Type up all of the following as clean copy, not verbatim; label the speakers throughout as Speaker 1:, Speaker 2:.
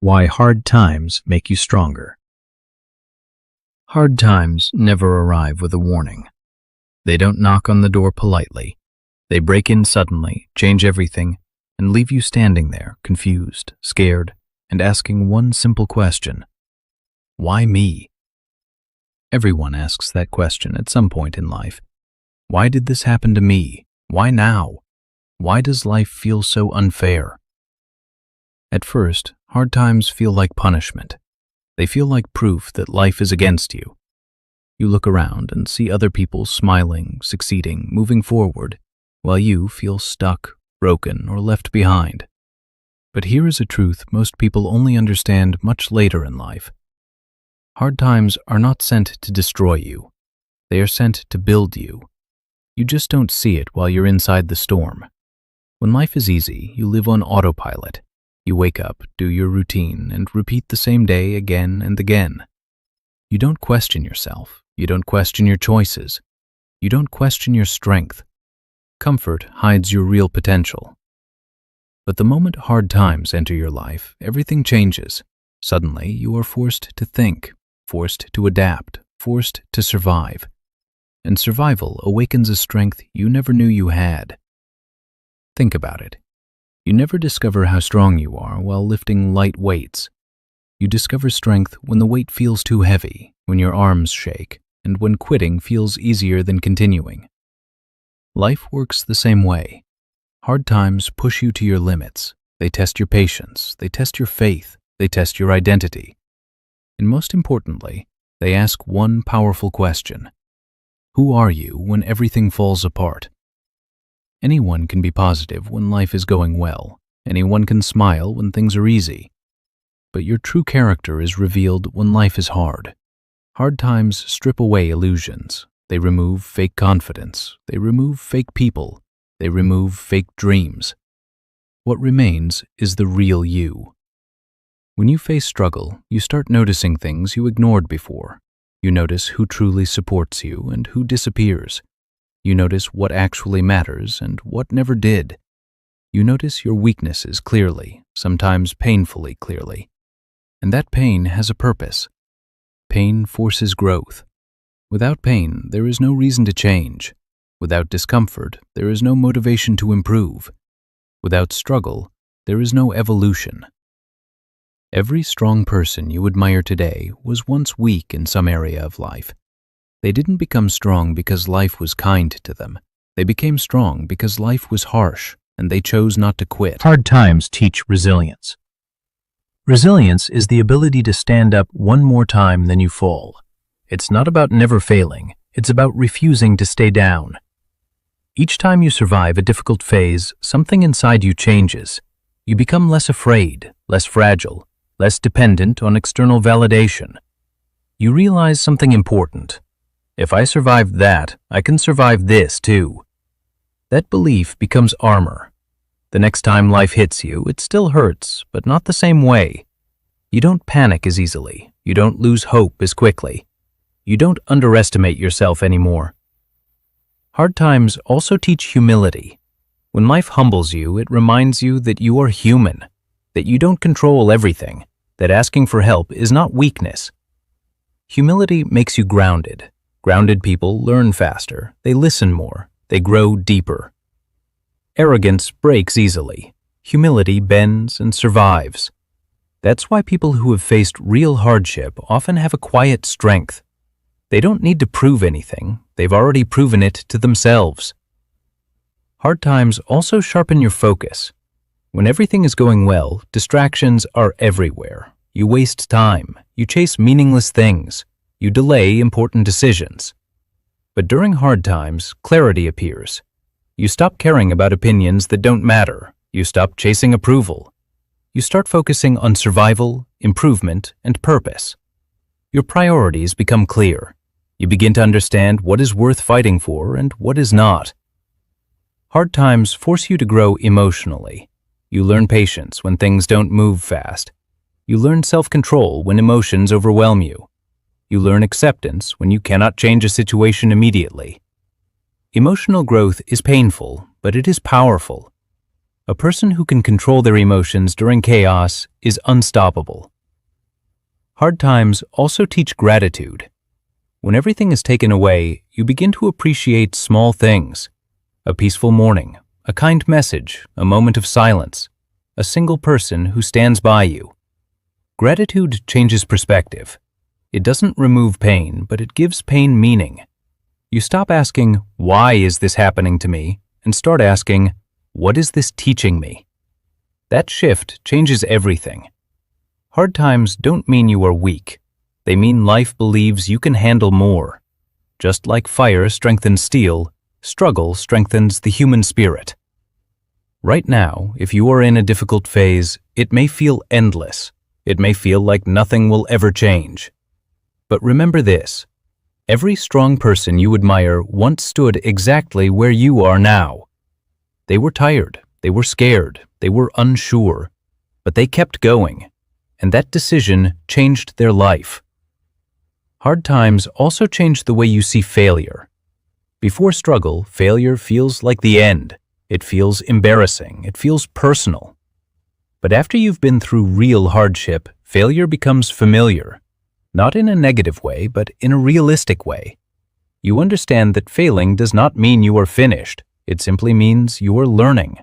Speaker 1: Why hard times make you stronger. Hard times never arrive with a warning. They don't knock on the door politely. They break in suddenly, change everything, and leave you standing there, confused, scared, and asking one simple question. Why me? Everyone asks that question at some point in life. Why did this happen to me? Why now? Why does life feel so unfair? At first, hard times feel like punishment. They feel like proof that life is against you. You look around and see other people smiling, succeeding, moving forward, while you feel stuck, broken, or left behind. But here is a truth most people only understand much later in life. Hard times are not sent to destroy you. They are sent to build you. You just don't see it while you're inside the storm. When life is easy, you live on autopilot. You wake up, do your routine, and repeat the same day again and again. You don't question yourself. You don't question your choices. You don't question your strength. Comfort hides your real potential. But the moment hard times enter your life, everything changes. Suddenly, you are forced to think, forced to adapt, forced to survive. And survival awakens a strength you never knew you had. Think about it. You never discover how strong you are while lifting light weights. You discover strength when the weight feels too heavy, when your arms shake, and when quitting feels easier than continuing. Life works the same way. Hard times push you to your limits. They test your patience, they test your faith, they test your identity. And most importantly, they ask one powerful question. Who are you when everything falls apart? Anyone can be positive when life is going well. Anyone can smile when things are easy. But your true character is revealed when life is hard. Hard times strip away illusions. They remove fake confidence. They remove fake people. They remove fake dreams. What remains is the real you. When you face struggle, you start noticing things you ignored before. You notice who truly supports you and who disappears. You notice what actually matters and what never did. You notice your weaknesses clearly, sometimes painfully clearly. And that pain has a purpose. Pain forces growth. Without pain, there is no reason to change. Without discomfort, there is no motivation to improve. Without struggle, there is no evolution. Every strong person you admire today was once weak in some area of life. They didn't become strong because life was kind to them. They became strong because life was harsh, and they chose not to quit.
Speaker 2: Hard times teach resilience. Resilience is the ability to stand up one more time than you fall. It's not about never failing. It's about refusing to stay down. Each time you survive a difficult phase, something inside you changes. You become less afraid, less fragile, less dependent on external validation. You realize something important. If I survived that, I can survive this too. That belief becomes armor. The next time life hits you, it still hurts, but not the same way. You don't panic as easily. You don't lose hope as quickly. You don't underestimate yourself anymore. Hard times also teach humility. When life humbles you, it reminds you that you are human, that you don't control everything, that asking for help is not weakness. Humility makes you grounded. Grounded people learn faster, they listen more, they grow deeper. Arrogance breaks easily. Humility bends and survives. That's why people who have faced real hardship often have a quiet strength. They don't need to prove anything, they've already proven it to themselves. Hard times also sharpen your focus. When everything is going well, distractions are everywhere. You waste time, you chase meaningless things. You delay important decisions. But during hard times, clarity appears. You stop caring about opinions that don't matter. You stop chasing approval. You start focusing on survival, improvement, and purpose. Your priorities become clear. You begin to understand what is worth fighting for and what is not. Hard times force you to grow emotionally. You learn patience when things don't move fast. You learn self-control when emotions overwhelm you. You learn acceptance when you cannot change a situation immediately. Emotional growth is painful, but it is powerful. A person who can control their emotions during chaos is unstoppable. Hard times also teach gratitude. When everything is taken away, you begin to appreciate small things. A peaceful morning, a kind message, a moment of silence, a single person who stands by you. Gratitude changes perspective. It doesn't remove pain, but it gives pain meaning. You stop asking, "Why is this happening to me?" and start asking, "What is this teaching me?" That shift changes everything. Hard times don't mean you are weak. They mean life believes you can handle more. Just like fire strengthens steel, struggle strengthens the human spirit. Right now, if you are in a difficult phase, it may feel endless. It may feel like nothing will ever change. But remember this: every strong person you admire once stood exactly where you are now. They were tired, they were scared, they were unsure, but they kept going, and that decision changed their life. Hard times also change the way you see failure. Before struggle, failure feels like the end. It feels embarrassing, it feels personal. But after you've been through real hardship, failure becomes familiar. Not in a negative way, but in a realistic way. You understand that failing does not mean you are finished. It simply means you are learning.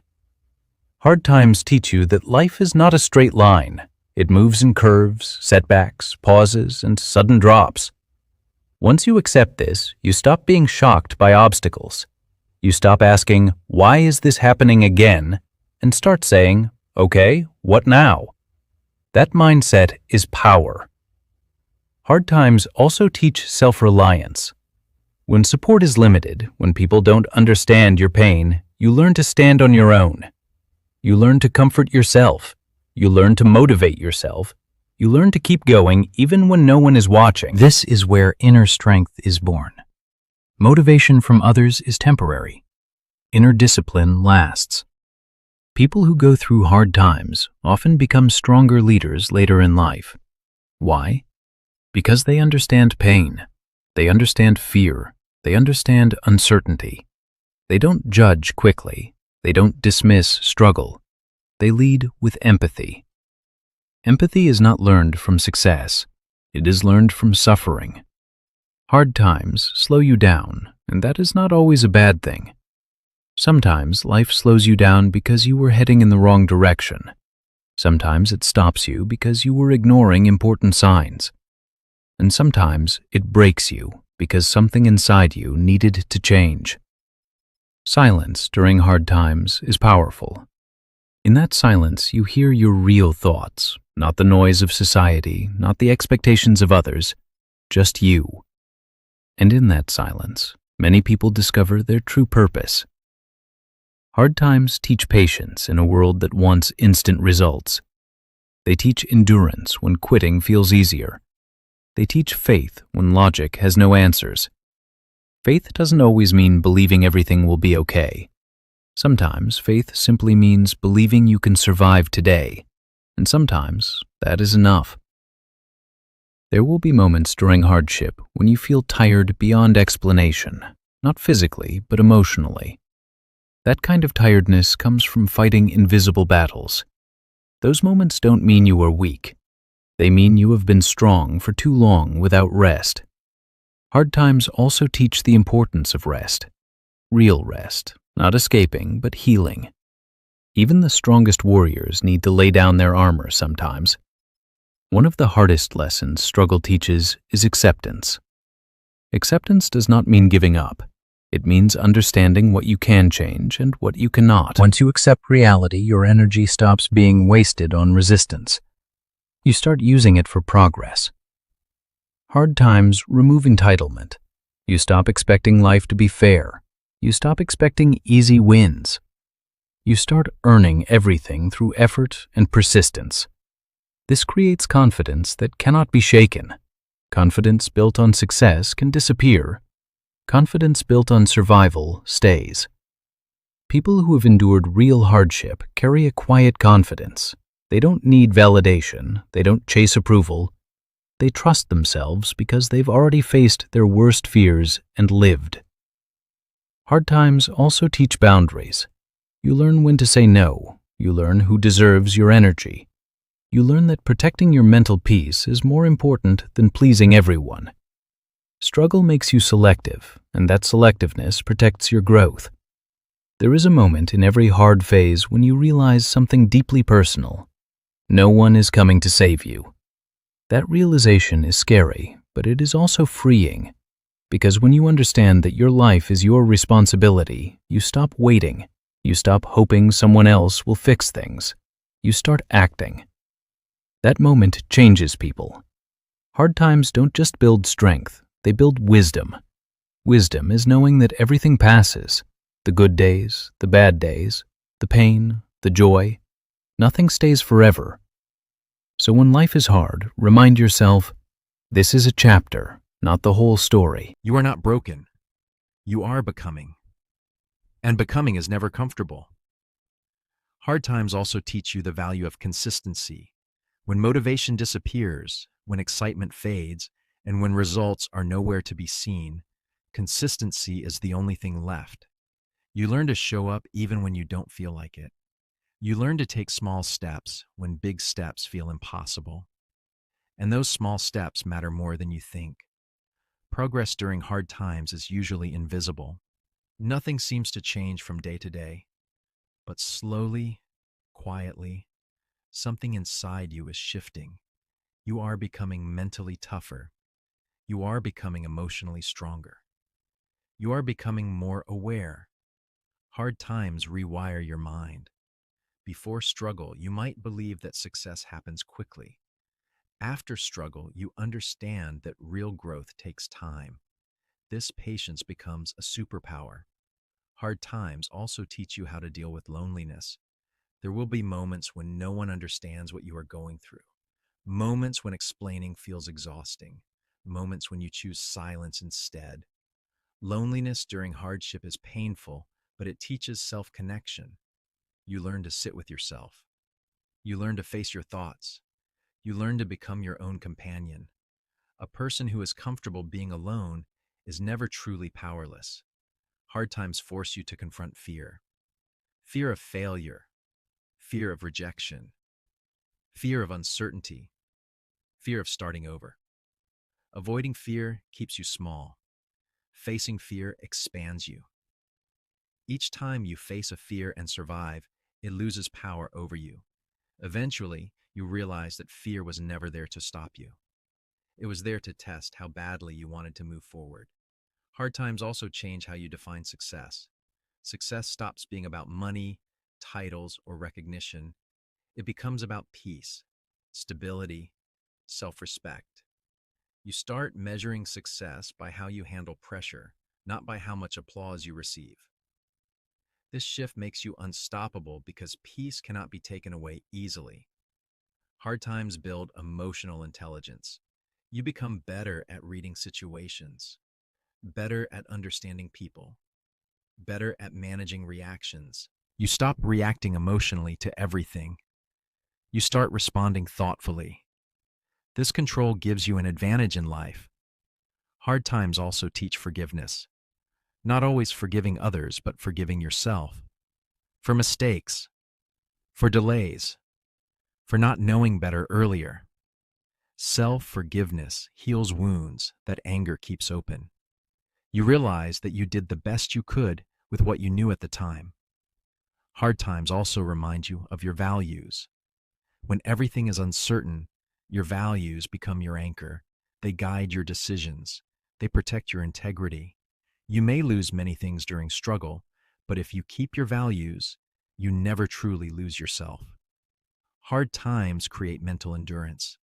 Speaker 2: Hard times teach you that life is not a straight line. It moves in curves, setbacks, pauses, and sudden drops. Once you accept this, you stop being shocked by obstacles. You stop asking, "Why is this happening again?" and start saying, "Okay, what now?" That mindset is power. Hard times also teach self-reliance. When support is limited, when people don't understand your pain, you learn to stand on your own. You learn to comfort yourself. You learn to motivate yourself. You learn to keep going even when no one is watching.
Speaker 1: This is where inner strength is born. Motivation from others is temporary. Inner discipline lasts. People who go through hard times often become stronger leaders later in life. Why? Because they understand pain. They understand fear. They understand uncertainty. They don't judge quickly. They don't dismiss struggle. They lead with empathy. Empathy is not learned from success. It is learned from suffering. Hard times slow you down, and that is not always a bad thing. Sometimes life slows you down because you were heading in the wrong direction. Sometimes it stops you because you were ignoring important signs. And sometimes it breaks you because something inside you needed to change. Silence during hard times is powerful. In that silence, you hear your real thoughts, not the noise of society, not the expectations of others, just you. And in that silence, many people discover their true purpose. Hard times teach patience in a world that wants instant results. They teach endurance when quitting feels easier. They teach faith when logic has no answers. Faith doesn't always mean believing everything will be okay. Sometimes faith simply means believing you can survive today, and sometimes that is enough. There will be moments during hardship when you feel tired beyond explanation, not physically, but emotionally. That kind of tiredness comes from fighting invisible battles. Those moments don't mean you are weak. They mean you have been strong for too long without rest. Hard times also teach the importance of rest. Real rest, not escaping, but healing. Even the strongest warriors need to lay down their armor sometimes. One of the hardest lessons struggle teaches is acceptance. Acceptance does not mean giving up. It means understanding what you can change and what you cannot. Once you accept reality, your energy stops being wasted on resistance. You start using it for progress. Hard times remove entitlement. You stop expecting life to be fair. You stop expecting easy wins. You start earning everything through effort and persistence. This creates confidence that cannot be shaken. Confidence built on success can disappear. Confidence built on survival stays. People who have endured real hardship carry a quiet confidence. They don't need validation. They don't chase approval. They trust themselves because they've already faced their worst fears and lived. Hard times also teach boundaries. You learn when to say no. You learn who deserves your energy. You learn that protecting your mental peace is more important than pleasing everyone. Struggle makes you selective, and that selectiveness protects your growth. There is a moment in every hard phase when you realize something deeply personal. No one is coming to save you. That realization is scary, but it is also freeing. Because when you understand that your life is your responsibility, you stop waiting. You stop hoping someone else will fix things. You start acting. That moment changes people. Hard times don't just build strength, they build wisdom. Wisdom is knowing that everything passes. The good days, the bad days, the pain, the joy. Nothing stays forever. So when life is hard, remind yourself, this is a chapter, not the whole story.
Speaker 3: You are not broken. You are becoming. And becoming is never comfortable. Hard times also teach you the value of consistency. When motivation disappears, when excitement fades, and when results are nowhere to be seen, consistency is the only thing left. You learn to show up even when you don't feel like it. You learn to take small steps when big steps feel impossible. And those small steps matter more than you think. Progress during hard times is usually invisible. Nothing seems to change from day to day. But slowly, quietly, something inside you is shifting. You are becoming mentally tougher. You are becoming emotionally stronger. You are becoming more aware. Hard times rewire your mind. Before struggle, you might believe that success happens quickly. After struggle, you understand that real growth takes time. This patience becomes a superpower. Hard times also teach you how to deal with loneliness. There will be moments when no one understands what you are going through. Moments when explaining feels exhausting. Moments when you choose silence instead. Loneliness during hardship is painful, but it teaches self-connection. You learn to sit with yourself. You learn to face your thoughts. You learn to become your own companion. A person who is comfortable being alone is never truly powerless. Hard times force you to confront fear. Fear of failure. Fear of rejection. Fear of uncertainty. Fear of starting over. Avoiding fear keeps you small. Facing fear expands you. Each time you face a fear and survive, it loses power over you. Eventually, you realize that fear was never there to stop you. It was there to test how badly you wanted to move forward. Hard times also change how you define success. Success stops being about money, titles, or recognition. It becomes about peace, stability, self-respect. You start measuring success by how you handle pressure, not by how much applause you receive. This shift makes you unstoppable because peace cannot be taken away easily. Hard times build emotional intelligence. You become better at reading situations, better at understanding people, better at managing reactions. You stop reacting emotionally to everything. You start responding thoughtfully. This control gives you an advantage in life. Hard times also teach forgiveness. Not always forgiving others, but forgiving yourself. For mistakes, for delays, for not knowing better earlier. Self-forgiveness heals wounds that anger keeps open. You realize that you did the best you could with what you knew at the time. Hard times also remind you of your values. When everything is uncertain, your values become your anchor. They guide your decisions. They protect your integrity. You may lose many things during struggle, but if you keep your values, you never truly lose yourself. Hard times create mental endurance.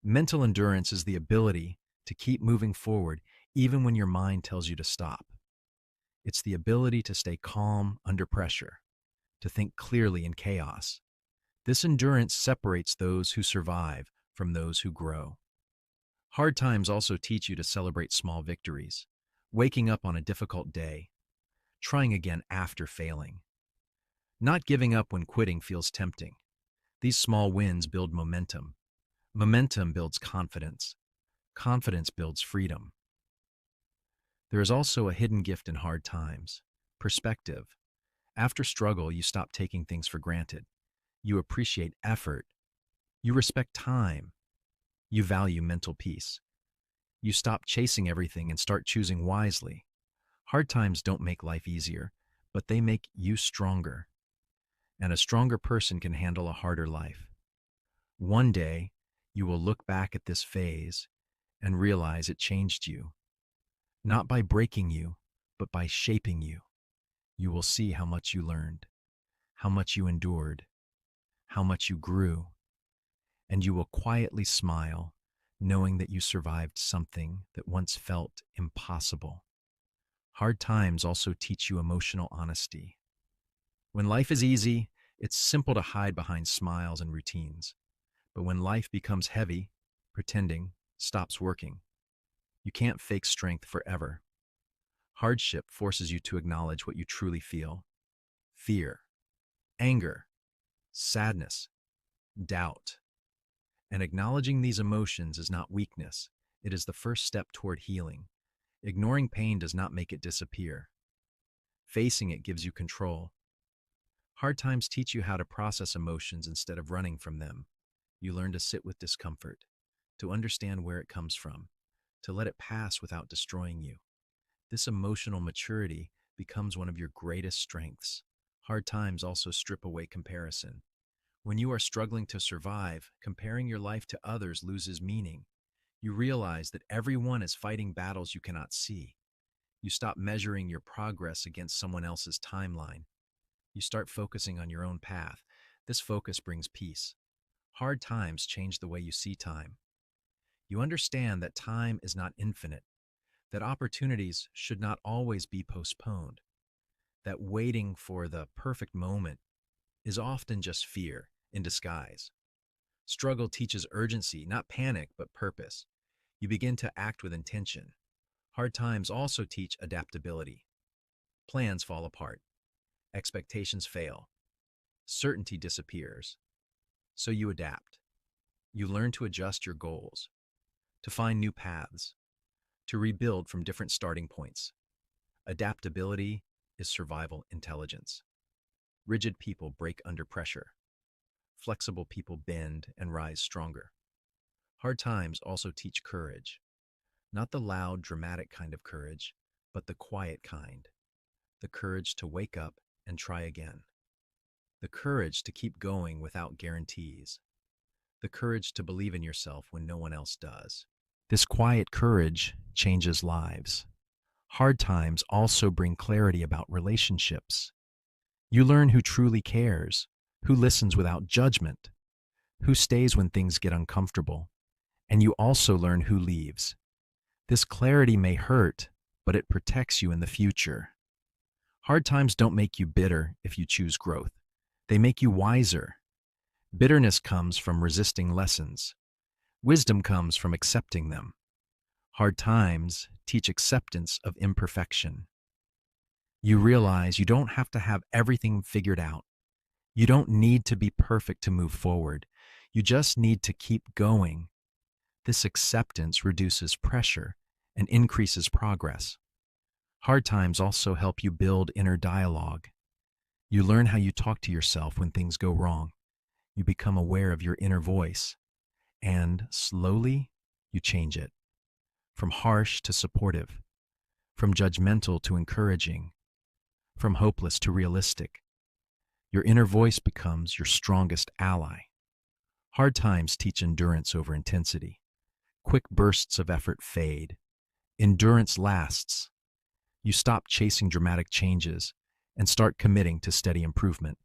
Speaker 3: Mental endurance is the ability to keep moving forward even when your mind tells you to stop. It's the ability to stay calm under pressure, to think clearly in chaos. This endurance separates those who survive from those who grow. Hard times also teach you to celebrate small victories, waking up on a difficult day, trying again after failing, not giving up when quitting feels tempting. These small wins build momentum. Momentum builds confidence. Confidence builds freedom. There is also a hidden gift in hard times: perspective. After struggle, you stop taking things for granted. You appreciate effort. You respect time. You value mental peace. You stop chasing everything and start choosing wisely. Hard times don't make life easier, but they make you stronger. And a stronger person can handle a harder life. One day, you will look back at this phase and realize it changed you, not by breaking you, but by shaping you. You will see how much you learned, how much you endured, how much you grew, and you will quietly smile, knowing that you survived something that once felt impossible. Hard times also teach you emotional honesty. When life is easy, it's simple to hide behind smiles and routines. But when life becomes heavy, pretending stops working. You can't fake strength forever. Hardship forces you to acknowledge what you truly feel: fear, anger, sadness, doubt. And acknowledging these emotions is not weakness, it is the first step toward healing. Ignoring pain does not make it disappear. Facing it gives you control. Hard times teach you how to process emotions instead of running from them. You learn to sit with discomfort, to understand where it comes from, to let it pass without destroying you. This emotional maturity becomes one of your greatest strengths. Hard times also strip away comparison. When you are struggling to survive, comparing your life to others loses meaning. You realize that everyone is fighting battles you cannot see. You stop measuring your progress against someone else's timeline. You start focusing on your own path. This focus brings peace. Hard times change the way you see time. You understand that time is not infinite, that opportunities should not always be postponed, that waiting for the perfect moment is often just fear in disguise. Struggle teaches urgency, not panic, but purpose. You begin to act with intention. Hard times also teach adaptability. Plans fall apart. Expectations fail. Certainty disappears. So you adapt. You learn to adjust your goals, to find new paths, to rebuild from different starting points. Adaptability is survival intelligence. Rigid people break under pressure. Flexible people bend and rise stronger. Hard times also teach courage. Not the loud, dramatic kind of courage, but the quiet kind. The courage to wake up and try again. The courage to keep going without guarantees. The courage to believe in yourself when no one else does. This quiet courage changes lives. Hard times also bring clarity about relationships. You learn who truly cares, who listens without judgment, who stays when things get uncomfortable, and you also learn who leaves. This clarity may hurt, but it protects you in the future. Hard times don't make you bitter if you choose growth. They make you wiser. Bitterness comes from resisting lessons. Wisdom comes from accepting them. Hard times teach acceptance of imperfection. You realize you don't have to have everything figured out. You don't need to be perfect to move forward. You just need to keep going. This acceptance reduces pressure and increases progress. Hard times also help you build inner dialogue. You learn how you talk to yourself when things go wrong. You become aware of your inner voice, and slowly you change it. From harsh to supportive, from judgmental to encouraging, from hopeless to realistic. Your inner voice becomes your strongest ally. Hard times teach endurance over intensity. Quick bursts of effort fade. Endurance lasts. You stop chasing dramatic changes and start committing to steady improvement.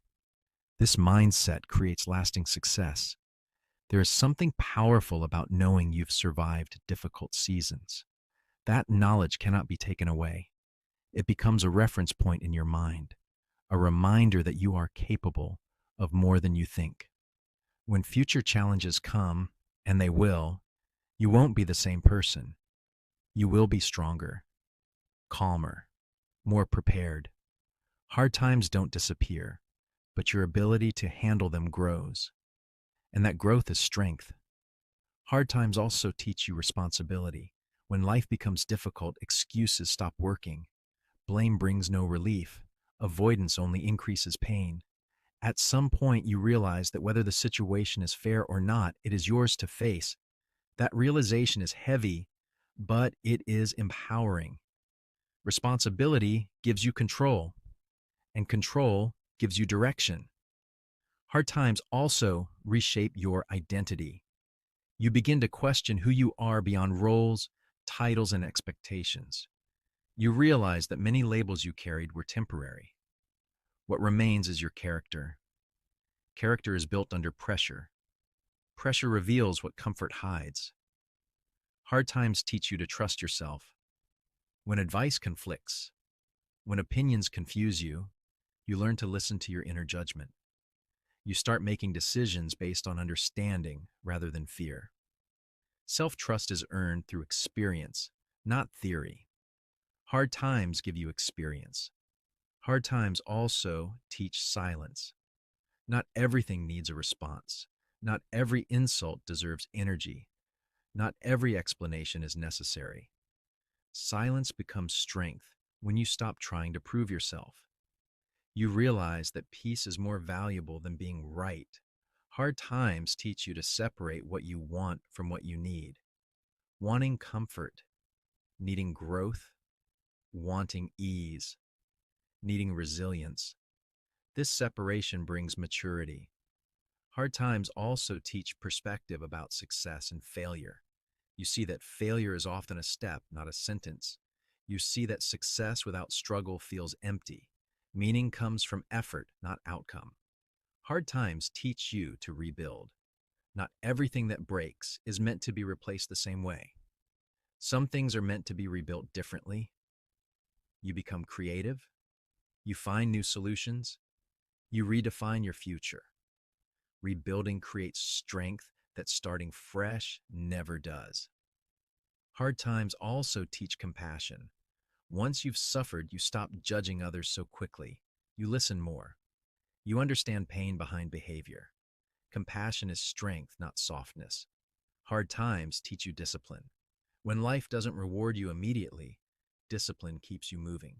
Speaker 3: This mindset creates lasting success. There is something powerful about knowing you've survived difficult seasons. That knowledge cannot be taken away. It becomes a reference point in your mind, a reminder that you are capable of more than you think. When future challenges come, and they will, you won't be the same person. You will be stronger, calmer, more prepared. Hard times don't disappear, but your ability to handle them grows. And that growth is strength. Hard times also teach you responsibility. When life becomes difficult, excuses stop working. Blame brings no relief. Avoidance only increases pain. At some point, you realize that whether the situation is fair or not, it is yours to face. That realization is heavy, but it is empowering. Responsibility gives you control, and control gives you direction. Hard times also reshape your identity. You begin to question who you are beyond roles, titles, and expectations. You realize that many labels you carried were temporary. What remains is your character. Character is built under pressure. Pressure reveals what comfort hides. Hard times teach you to trust yourself. When advice conflicts, when opinions confuse you, you learn to listen to your inner judgment. You start making decisions based on understanding rather than fear. Self-trust is earned through experience, not theory. Hard times give you experience. Hard times also teach silence. Not everything needs a response. Not every insult deserves energy. Not every explanation is necessary. Silence becomes strength when you stop trying to prove yourself. You realize that peace is more valuable than being right. Hard times teach you to separate what you want from what you need. Wanting comfort, needing growth, wanting ease, needing resilience. This separation brings maturity. Hard times also teach perspective about success and failure. You see that failure is often a step, not a sentence. You see that success without struggle feels empty. Meaning comes from effort, not outcome. Hard times teach you to rebuild. Not everything that breaks is meant to be replaced the same way. Some things are meant to be rebuilt differently. You become creative. You find new solutions. You redefine your future. Rebuilding creates strength that starting fresh never does. Hard times also teach compassion. Once you've suffered, you stop judging others so quickly. You listen more. You understand pain behind behavior. Compassion is strength, not softness. Hard times teach you discipline. When life doesn't reward you immediately, discipline keeps you moving.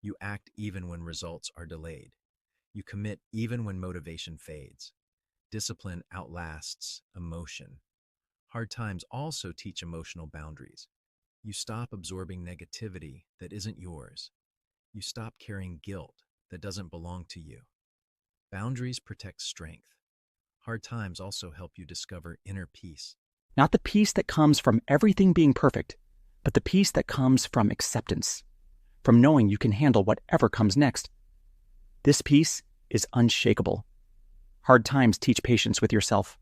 Speaker 3: You act even when results are delayed. You commit even when motivation fades. Discipline outlasts emotion. Hard times also teach emotional boundaries. You stop absorbing negativity that isn't yours. You stop carrying guilt that doesn't belong to you. Boundaries protect strength. Hard times also help you discover inner peace.
Speaker 4: Not the peace that comes from everything being perfect, but the peace that comes from acceptance, from knowing you can handle whatever comes next. This peace is unshakable. Hard times teach patience with yourself.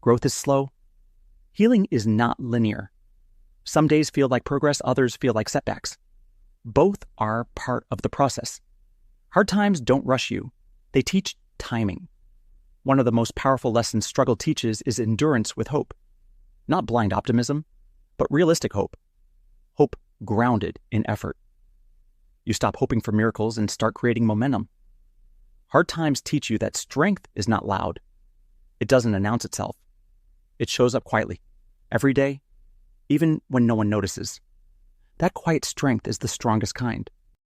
Speaker 4: Growth is slow. Healing is not linear. Some days feel like progress, others feel like setbacks. Both are part of the process. Hard times don't rush you. They teach timing. One of the most powerful lessons struggle teaches is endurance with hope. Not blind optimism, but realistic hope. Hope grounded in effort. You stop hoping for miracles and start creating momentum. Hard times teach you that strength is not loud. It doesn't announce itself. It shows up quietly, every day, even when no one notices. That quiet strength is the strongest kind.